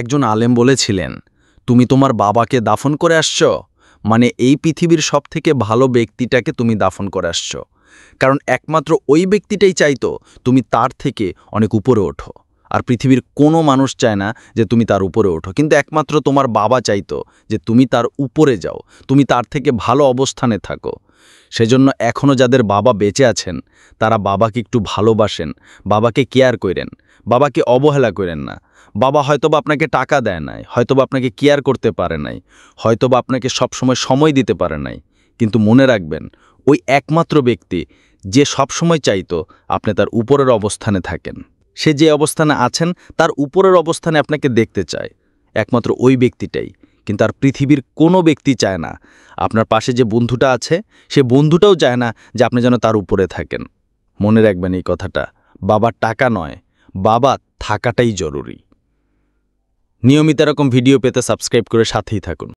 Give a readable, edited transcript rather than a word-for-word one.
একজন আলেম বলেছিলেন, তুমি তোমার বাবাকে দাফন করে আসছো, মানে এই পৃথিবীর সবথেকে ভালো ব্যক্তিটাকে তুমি দাফন করে আসছো। কারণ একমাত্র ওই ব্যক্তিটাই চাইতো তুমি তার থেকে অনেক উপরে ওঠো। আর পৃথিবীর কোনো মানুষ চায় না যে তুমি তার উপরে ওঠো, কিন্তু একমাত্র তোমার বাবা চাইতো যে তুমি তার উপরে যাও, তুমি তার থেকে ভালো অবস্থানে থাকো। সেজন্য এখনও যাদের বাবা বেঁচে আছেন তারা বাবাকে একটু ভালোবাসেন, বাবাকে কেয়ার করেন, বাবাকে অবহেলা করেন না। বাবা হয়তোবা আপনাকে টাকা দেয় নাই, হয়তোবা আপনাকে কেয়ার করতে পারে নাই, হয়তোবা আপনাকে সবসময় সময় দিতে পারে নাই, কিন্তু মনে রাখবেন ওই একমাত্র ব্যক্তি যে সবসময় চাইতো আপনি তার উপরের অবস্থানে থাকেন। সে যে অবস্থানে আছেন তার উপরের অবস্থানে আপনাকে দেখতে চায়, একমাত্র ওই ব্যক্তিটাই। কিন্তু আর পৃথিবীর কোনো ব্যক্তি চায় না, আপনার পাশে যে বন্ধুটা আছে সে বন্ধুটাও চায় না যে আপনি যেন তার উপরে থাকেন। মনে রাখবেন এই কথাটা, বাবার টাকা নয়, বাবা থাকাটাই জরুরি। নিয়মিত এরকম ভিডিও পেতে সাবস্ক্রাইব করে সাথেই থাকুন।